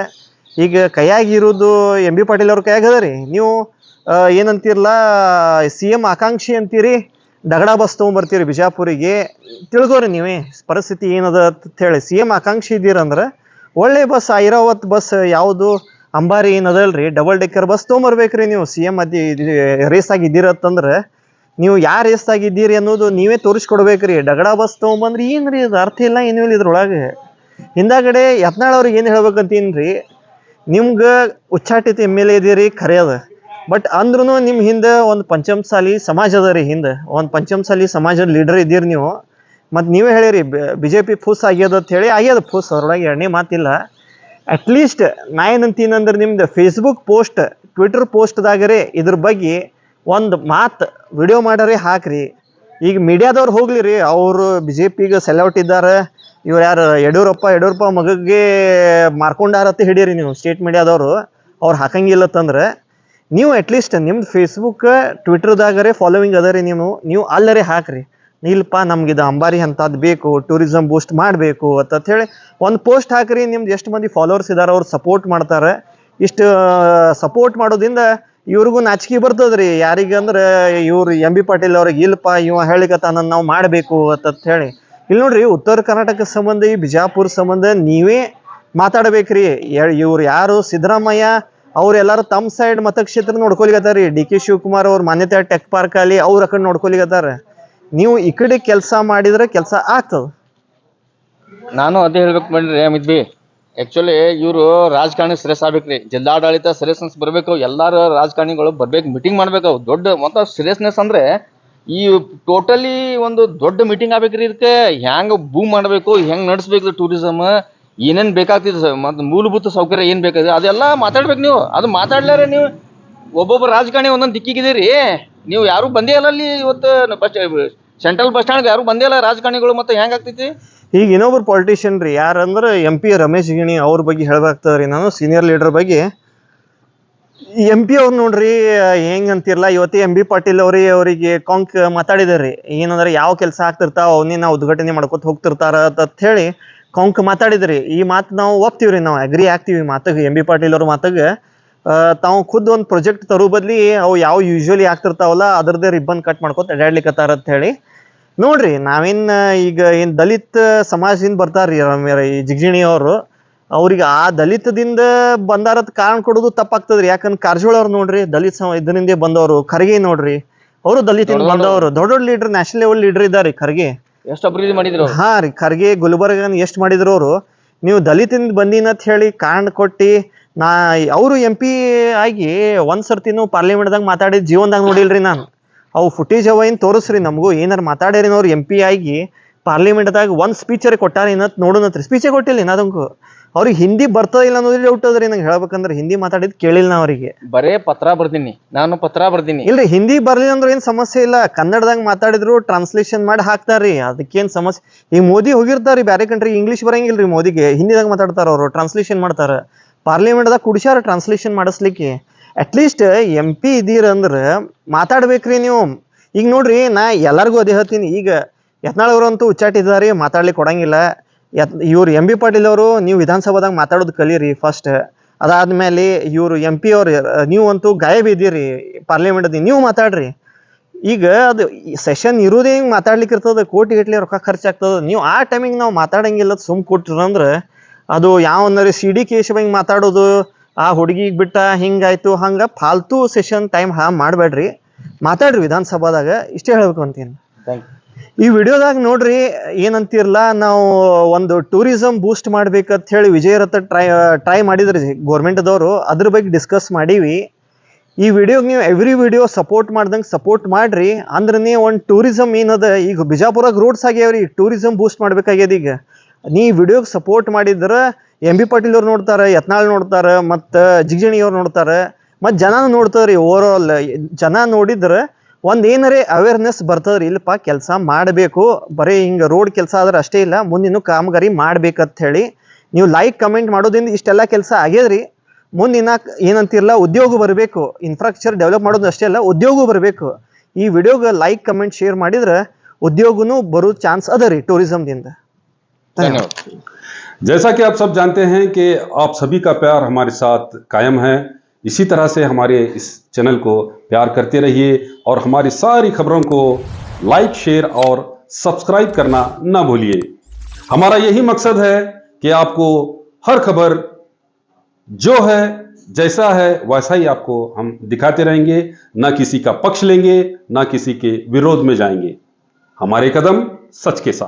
ಈಗ ಕೈಯಾಗಿರೋದು MB ಪಾಟೀಲ್ ಅವ್ರ ಕೈಯಾಗ ಅದ ರೀ ನೀವು ಏನಂತೀರಲ್ಲ CM ಆಕಾಂಕ್ಷಿ ಅಂತೀರಿ ದಗಡ ಬಸ್ ತೊಗೊಂಬರ್ತೀರಿ ಬಿಜಾಪುರಿಗೆ ತಿಳ್ಕೋರಿ ನೀವೇ ಪರಿಸ್ಥಿತಿ ಏನದ ಅಂತ ಹೇಳಿ CM ಆಕಾಂಕ್ಷಿ ಇದ್ದೀರಂದ್ರೆ ಒಳ್ಳೆ ಬಸ್ ಐರಾವತ್ ಬಸ್ ಯಾವುದು ಅಂಬಾರಿ ಏನದಲ್ರಿ ಡಬಲ್ ಡೆಕ್ಕರ್ ಬಸ್ ತೊಗೊಂಬರ್ಬೇಕ್ರಿ ನೀವು CM ರೇಸ್ ಆಗಿದ್ದೀರತ್ತಂದ್ರೆ ನೀವು ಯಾವ ರೇಸ್ ಆಗಿದ್ದೀರಿ ಅನ್ನೋದು ನೀವೇ ತೋರಿಸ್ಕೊಡ್ಬೇಕ್ರಿ ಡಗಡ ಬಸ್ ತೊಗೊಂಬಂದ್ರಿ ಏನ್ರಿ ಅದು ಅರ್ಥ ಇಲ್ಲ ಏನೂ ಇಲ್ಲ ಇದ್ರೊಳಗೆ ಹಿಂದಾಗಡೆ ಯತ್ನಾಳ್ ಅವ್ರಿಗೆ ಏನು ಹೇಳ್ಬೇಕಂತೀನ್ರಿ ನಿಮ್ಗೆ ಉಚ್ಚಾಟಿತ MLA ಇದೀರಿ ಖರೆ ಅದ ಬಟ್ ಅಂದ್ರೂ ನಿಮ್ಮ ಹಿಂದೆ ಒಂದು ಪಂಚಮಸಾಲಿ ಸಮಾಜ ಅದ ರೀ ಹಿಂದೆ ಒಂದು ಪಂಚಮಸಾಲಿ ಸಮಾಜದ ಲೀಡರ್ ಇದ್ದೀರಿ ನೀವು ಮತ್ತು ನೀವೇ ಹೇಳಿರಿ BJP ಫುಸ್ ಆಗ್ಯದ ಅಂತ ಹೇಳಿ ಆಗ್ಯದ ಫುಸ್ ಅವ್ರೊಳಗೆ ಎರಡನೇ ಮಾತಿಲ್ಲ ಅಟ್ಲೀಸ್ಟ್ ನಾ ಏನಂತೀನಂದ್ರೆ ನಿಮ್ದು ಫೇಸ್ಬುಕ್ ಪೋಸ್ಟ್ ಟ್ವಿಟರ್ ಪೋಸ್ಟ್ದಾಗರೆ ಇದ್ರ ಬಗ್ಗೆ ಒಂದು ಮಾತು ವಿಡಿಯೋ ಮಾಡಾರೆ ಹಾಕ್ರಿ ಈಗ ಮೀಡಿಯಾದವ್ರು ಹೋಗ್ಲಿ ರೀ ಅವರು BJPಗೆ ಸೆಲೆಕ್ಟ್ ಇದ್ದಾರೆ ಇವ್ರು ಯಾರು ಯಡಿಯೂರಪ್ಪ ಮಗಗೆ ಮಾರ್ಕೊಂಡಾರತ್ತೆ ಹಿಡೀರಿ ನೀವು ಸ್ಟೇಟ್ ಮೀಡಿಯಾದವರು ಅವ್ರು ಹಾಕಂಗಿಲ್ಲತ್ತಂದ್ರೆ ನೀವು ಅಟ್ಲೀಸ್ಟ್ ನಿಮ್ದು ಫೇಸ್ಬುಕ್ ಟ್ವಿಟರ್ದಾಗರೆ ಫಾಲೋವಿಂಗ್ ಅದ ರೀ ನೀವು ಅಲ್ಲರೇ ಹಾಕ್ರಿ ಇಲ್ಲಪ್ಪ ನಮ್ಗಿದು ಅಂಬಾರಿ ಅಂಥದ್ದು ಬೇಕು ಟೂರಿಸಂ ಬೂಸ್ಟ್ ಮಾಡಬೇಕು ಅಂತ ಹೇಳಿ ಒಂದು ಪೋಸ್ಟ್ ಹಾಕ್ರಿ ನಿಮ್ದು ಎಷ್ಟು ಮಂದಿ ಫಾಲೋವರ್ಸ್ ಇದ್ದಾರೆ ಅವ್ರು ಸಪೋರ್ಟ್ ಮಾಡ್ತಾರೆ ಇಷ್ಟು ಸಪೋರ್ಟ್ ಮಾಡೋದ್ರಿಂದ ಇವ್ರಿಗೂ ನಾಚಿಕೆ ಬರ್ತದ್ರಿ ಯಾರಿಗಂದ್ರೆ ಇವ್ರು MB ಪಾಟೀಲ್ ಅವ್ರಿಗೆ ಇಲ್ಲಪ್ಪ ಇವ ಹೇಳಿಕತ್ತಾನ ನಾವು ಮಾಡಬೇಕು ಅಂತ ಹೇಳಿ ಇಲ್ಲಿ ನೋಡ್ರಿ ಉತ್ತರ ಕರ್ನಾಟಕ ಸಂಬಂಧ ಈ ಬಿಜಾಪುರ ಸಂಬಂಧ ನೀವೇ ಮಾತಾಡ್ಬೇಕ್ರಿ ಇವ್ರು ಯಾರು ಸಿದ್ದರಾಮಯ್ಯ ಅವ್ರೆಲ್ಲಾರು ತಮ್ಮ ಸೈಡ್ ಮತಕ್ಷೇತ್ರ ನೋಡ್ಕೊಲಿಕತ್ತಾರ DK ಶಿವಕುಮಾರ್ ಅವ್ರ ಮಾನ್ಯತೆ ಟೆಕ್ ಪಾರ್ಕ್ ಅಲ್ಲಿ ಅವ್ರ ಆ ಕಡೆ ನೋಡ್ಕೊಲಿಕತ್ತಾರ ನೀವು ಈ ಕಡೆ ಕೆಲಸ ಮಾಡಿದ್ರೆ ಕೆಲಸ ಆಗ್ತದ ನಾನು ಅದೇ ಹೇಳ್ಬೇಕು ಮಾಡ್ರಿ ಅಮಿತ್ ಬಿ ಆಕ್ಚುಲಿ ಇವರು ರಾಜಕಾರಣಿ ಸೆರೆಸ್ ಆಗ್ಬೇಕ್ರಿ ಜಿಲ್ಲಾಡಳಿತ ಸೀರಿಯಸ್ನೆಸ್ ಬರ್ಬೇಕು ಎಲ್ಲಾರು ರಾಜಕಾರಣಿಗಳು ಬರ್ಬೇಕು ಮೀಟಿಂಗ್ ಮಾಡ್ಬೇಕು ದೊಡ್ಡ ಮತ್ತೆ ಸೀರಿಯಸ್ನೆಸ್ ಅಂದ್ರೆ ಈ ಟೋಟಲಿ ಒಂದು ದೊಡ್ಡ ಮೀಟಿಂಗ್ ಆಗ್ಬೇಕ್ರಿ ಇದಕ್ಕೆ ಹೆಂಗ್ ಬೂಮ್ ಮಾಡ್ಬೇಕು ಹೆಂಗ್ ನಡೆಸ್ಬೇಕು ಟೂರಿಸಮ್ ಏನೇನ್ ಬೇಕಾಗ್ತದೆ ಮತ್ತೆ ಮೂಲಭೂತ ಸೌಕರ್ಯ ಏನ್ ಬೇಕಾಗಿದೆ ಅದೆಲ್ಲ ಮಾತಾಡ್ಬೇಕು ನೀವು ಅದು ಮಾತಾಡ್ಲಾರೆ ನೀವು ಒಬ್ಬೊಬ್ಬ ರಾಜಕಾರಣಿ ಒಂದೊಂದು ದಿಕ್ಕಿಗಿದ್ದೀರಿ, ನೀವು ಯಾರು ಬಂದೇ ಇಲ್ಲ ಅಲ್ಲಿ ಇವತ್ತು ಸೆಂಟ್ರಲ್ ಬಸ್ ಸ್ಟ್ಯಾಂಡ್ ಯಾರು ಬಂದೇ ಇಲ್ಲ ರಾಜಕಾರಣಿಗಳು, ಮತ್ತೆ ಹೆಂಗಾಗ್ತೈತಿ? ಈಗ ಇನ್ನೊಬ್ರು ಪಾಲಿಟಿಷಿಯನ್ ರೀ ಯಾರಂದ್ರೆ MP ರಮೇಶ್ ಗಿಣಿ ಅವ್ರ ಬಗ್ಗೆ ಹೇಳ್ಬೇಕಾಗ್ತದ್ರಿ. ನಾನು ಸೀನಿಯರ್ ಲೀಡರ್ ಬಗ್ಗೆ MP ಅವ್ರು ನೋಡ್ರಿ ಹೆಂಗ್ ಅಂತಿರ್ಲ, ಇವತ್ತೇ MB ಪಾಟೀಲ್ ಅವರಿಗೆ ಕಾಂಕ್ ಮಾತಾಡಿದಾರ್ರಿ. ಏನಂದ್ರೆ ಯಾವ ಕೆಲಸ ಆಗ್ತಿರ್ತಾವ ಅವನ್ನೇ ಉದ್ಘಾಟನೆ ಮಾಡ್ಕೊತ ಹೋಗ್ತಿರ್ತಾರ ಅಂತ ಹೇಳಿ ಕಾಂಕ್ ಮಾತಾಡಿದ್ರಿ. ಈ ಮಾತು ನಾವು ಒಪ್ತೀವ್ರಿ, ನಾವು ಅಗ್ರಿ ಆಗ್ತೀವಿ ಮಾತಗೆ. MB ಪಾಟೀಲ್ ಅವ್ರ ಮಾತಗೆ ತಾವು ಖುದ್ದು ಒಂದು ಪ್ರಾಜೆಕ್ಟ್ ತರೋ ಬದ್ಲಿ ಅವು ಯಾವ ಯೂಶುವಲಿ ಆಗ್ತಿರ್ತಾವಲ್ಲ ಅದ್ರದ್ದೇ ರಿಬ್ಬನ್ ಕಟ್ ಮಾಡ್ಕೊತ ಅಡ್ಯಾಡ್ಲಿಕ್ಕತ್ತಾರ ಅಂತ ಹೇಳಿ ನೋಡ್ರಿ. ನಾವೇನ್ ಈಗ ಏನ್ ದಲಿತ ಸಮಾಜದಿಂದ ಬರ್ತಾರ್ರಿ ಈ ಜಿಗಜಿಣಿ ಅವರು, ಅವ್ರಿಗೆ ಆ ದಲಿತದಿಂದ ಬಂದಾರತ್ ಕಾರಣ ಕೊಡೋದು ತಪ್ಪಾಗ್ತದ್ರಿ. ಯಾಕಂದ್ರೆ ಕಾರಜೋಳ ಅವ್ರು ನೋಡ್ರಿ ದಲಿತ ಇದರಿಂದ ಬಂದವರು. ಖರ್ಗೆ ನೋಡ್ರಿ ಅವರು ದಲಿತದಿಂದ ಬಂದವರು, ದೊಡ್ಡ ದೊಡ್ಡ ಲೀಡರ್, ನ್ಯಾಷನಲ್ ಲೆವೆಲ್ ಲೀಡರ್ ಇದ್ದಾರೆ ಖರ್ಗೆ. ಎಷ್ಟು ಅಭಿವೃದ್ಧಿ ಮಾಡಿದ್ರು? ಹಾ ರೀ, ಖರ್ಗೆ ಗುಲ್ಬರ್ಗ ಎಷ್ಟು ಮಾಡಿದ್ರು ಅವರು. ನೀವು ದಲಿತದಿಂದ ಬಂದಿನಂತ ಹೇಳಿ ಕಾರಣ ಕೊಟ್ಟಿ ಅವರು MP ಆಗಿ ಒಂದ್ಸರ್ತಿನೂ ಪಾರ್ಲಿಮೆಂಟ್ದಾಗ ಮಾತಾಡಿದ ಜೀವನದಾಗ ನೋಡಿಲ್ರಿ ನಾನು. ಅವು ಫುಟೇಜ್ ಅವ ಏನು ತೋರಿಸ್ರಿ ನಮಗೂ, ಏನಾರು ಮಾತಾಡ್ಯಾರಿ ಅವ್ರು MP ಆಗಿ ಪಾರ್ಲಿಮೆಂಟ್ದಾಗ ಒಂದು ಸ್ಪೀಚರ್ ಕೊಟ್ಟಾರ ಏನತ್ ನೋಡೋಣತ್ರಿ. ಸ್ಪೀಚೇ ಕೊಟ್ಟಿಲ್ಲ ಇನ್ನದಂಗೂ. ಅವ್ರಿಗೆ ಹಿಂದಿ ಬರ್ತದ ಇಲ್ಲ ಅನ್ನೋದು ಡೌಟ್ ಅದ್ರಿ ನಂಗೆ ಹೇಳ್ಬೇಕಂದ್ರೆ. ಹಿಂದಿ ಮಾತಾಡಿದ್ ಕೇಳಿಲ್ಲ ನಾ ಅವರಿಗೆ. ಬರೇ ಪತ್ರ ಬರ್ತೀನಿ, ನಾನು ಪತ್ರ ಬರ್ತೀನಿ. ಇಲ್ರಿ, ಹಿಂದಿ ಬರ್ಲಿಲ್ಲ ಅಂದ್ರೆ ಏನ್ ಸಮಸ್ಯೆ ಇಲ್ಲ, ಕನ್ನಡದಾಗ ಮಾತಾಡಿದ್ರು ಟ್ರಾನ್ಸ್ಲೇಷನ್ ಮಾಡಿ ಹಾಕ್ತಾರ್ರಿ, ಅದಕ್ಕೇನ್ ಸಮಸ್ಯೆ. ಈಗ ಮೋದಿ ಹೋಗಿರ್ತಾರ್ರಿ ಬ್ಯಾರೆ ಕಂಟ್ರಿ, ಇಂಗ್ಲೀಷ್ ಬರಂಗಿಲ್ರಿ ಮೋದಿಗೆ, ಹಿಂದಿದಾಗ ಮಾತಾಡ್ತಾರ ಅವರು, ಟ್ರಾನ್ಸ್ಲೇಷನ್ ಮಾಡ್ತಾರ. ಪಾರ್ಲಿಮೆಂಟ್ದಾಗ ಕುಡಿಸ್ಯಾರ ಟ್ರಾನ್ಸ್ಲೇಷನ್ ಮಾಡಿಸ್ಲಿಕ್ಕೆ. ಅಟ್ಲೀಸ್ಟ್ MP ಇದೀರಂದ್ರೆ ಮಾತಾಡ್ಬೇಕ್ರಿ ನೀವು. ಈಗ ನೋಡ್ರಿ, ನಾ ಎಲ್ಲರಿಗೂ ಅದೇ ಹೇಳ್ತೀನಿ. ಈಗ ಯತ್ನಾಳ್ ಅವರಂತೂ ಉಚ್ಚಾಟಿದ್ದಾರೆ, ಮಾತಾಡ್ಲಿಕ್ಕೆ ಕೊಡಂಗಿಲ್ಲ. ಇವ್ರು MB ಪಾಟೀಲ್ ಅವರು, ನೀವು ವಿಧಾನಸಭಾದಾಗ ಮಾತಾಡೋದು ಕಲೀರಿ ಫಸ್ಟ್. ಅದಾದ್ಮೇಲೆ ಇವರು MP ಅವ್ರು, ನೀವಂತೂ ಗಾಯಬ್ ಇದ್ದೀರಿ ಪಾರ್ಲಿಮೆಂಟ್ದಿ, ನೀವು ಮಾತಾಡ್ರಿ. ಈಗ ಅದು ಸೆಷನ್ ಇರೋದೇ ಹಿಂಗೆ ಮಾತಾಡ್ಲಿಕ್ಕೆ ಇರ್ತದೆ, ಕೋಟಿಗಟ್ಟಲೆ ರೊಕ್ಕ ಖರ್ಚಾಗ್ತದೆ. ನೀವು ಆ ಟೈಮಿಗೆ ನಾವು ಮಾತಾಡಂಗಿಲ್ಲ ಸುಮ್ ಕೊಟ್ರಂದ್ರೆ ಅದು ಯಾವನ್ನಾರಿ CD ಕೇಶವ ಹಿಂಗೆ ಮಾತಾಡೋದು, ಆ ಹುಡುಗಿಗೆ ಬಿಟ್ಟ ಹಿಂಗಾಯ್ತು ಹಂಗ ಫಾಲ್ತು ಸೆಷನ್ ಟೈಮ್ ಮಾಡಬೇಡ್ರಿ, ಮಾತಾಡ್ರಿ ವಿಧಾನಸಭಾದಾಗ. ಇಷ್ಟೇ ಹೇಳ್ಬೇಕು ಅಂತೀನಿ. ಈ ವಿಡಿಯೋದಾಗ ನೋಡ್ರಿ ಏನಂತಿರ್ಲ, ನಾವು ಒಂದು ಟೂರಿಸಂ ಬೂಸ್ಟ್ ಮಾಡ್ಬೇಕಂತ ಹೇಳಿ ವಿಜಯರಥ ಟ್ರೈ ಮಾಡಿದ್ರಿ ಗೌರ್ಮೆಂಟ್ದವರು, ಅದ್ರ ಬಗ್ಗೆ ಡಿಸ್ಕಸ್ ಮಾಡೀವಿ. ಈ ವಿಡಿಯೋಗೆ ನೀವು ಎವ್ರಿ ವಿಡಿಯೋ ಸಪೋರ್ಟ್ ಮಾಡ್ದಂಗೆ ಸಪೋರ್ಟ್ ಮಾಡ್ರಿ. ಅಂದ್ರೆ ಒಂದು ಟೂರಿಸಂ ಏನದ, ಈಗ ಬಿಜಾಪುರಾಗ ರೋಡ್ಸ್ ಆಗ್ಯಾವ್ರಿ, ಟೂರಿಸಂ ಬೂಸ್ಟ್ ಮಾಡ್ಬೇಕಾಗ್ಯದ. ಈಗ ನೀ ವಿಡಿಯೋಗೆ ಸಪೋರ್ಟ್ ಮಾಡಿದ್ರೆ MB ಪಾಟೀಲ್ ಅವ್ರು ನೋಡ್ತಾರೆ, ಯತ್ನಾಳ್ ನೋಡ್ತಾರೆ, ಮತ್ತು ಜಿಗಜಿಣಿ ಅವ್ರು ನೋಡ್ತಾರೆ, ಮತ್ತು ಜನ ನೋಡ್ತಾರೆ. ಓವರ್ ಆಲ್ ಜನ ನೋಡಿದ್ರೆ ಒಂದು ಏನಾರೇ ಅವೇರ್ನೆಸ್ ಬರ್ತದ್ರಿ, ಇಲ್ಲಪ್ಪ ಕೆಲಸ ಮಾಡಬೇಕು, ಬರೀ ಹಿಂಗೆ ರೋಡ್ ಕೆಲಸ ಆದ್ರೆ ಅಷ್ಟೇ ಇಲ್ಲ, ಮುಂದಿನ ಕಾಮಗಾರಿ ಮಾಡ್ಬೇಕಂತ ಹೇಳಿ ನೀವು ಲೈಕ್ ಕಮೆಂಟ್ ಮಾಡೋದ್ರಿಂದ ಇಷ್ಟೆಲ್ಲ ಕೆಲಸ ಆಗ್ಯದ್ರಿ. ಮುಂದಿನ ಏನಂತಿರಲ್ಲ, ಉದ್ಯೋಗ ಬರಬೇಕು. ಇನ್ಫ್ರಾಸ್ಟ್ರಕ್ಚರ್ ಡೆವಲಪ್ ಮಾಡೋದು ಅಷ್ಟೇ ಅಲ್ಲ, ಉದ್ಯೋಗ ಬರಬೇಕು. ಈ ವಿಡಿಯೋಗೆ ಲೈಕ್ ಕಮೆಂಟ್ ಶೇರ್ ಮಾಡಿದ್ರೆ ಉದ್ಯೋಗನೂ ಬರೋ ಚಾನ್ಸ್ ಅದ ರೀ ಟೂರಿಸಂದಿಂದ. धन्यवाद। जैसा कि आप सब जानते हैं कि आप सभी का प्यार हमारे साथ कायम है, इसी तरह से हमारे इस चैनल को प्यार करते रहिए और हमारी सारी खबरों को लाइक, शेयर और सब्सक्राइब करना ना भूलिए। हमारा यही मकसद है कि आपको हर खबर जो है जैसा है वैसा ही आपको हम दिखाते रहेंगे, ना किसी का पक्ष लेंगे, ना किसी के विरोध में जाएंगे। हमारे कदम सच के साथ।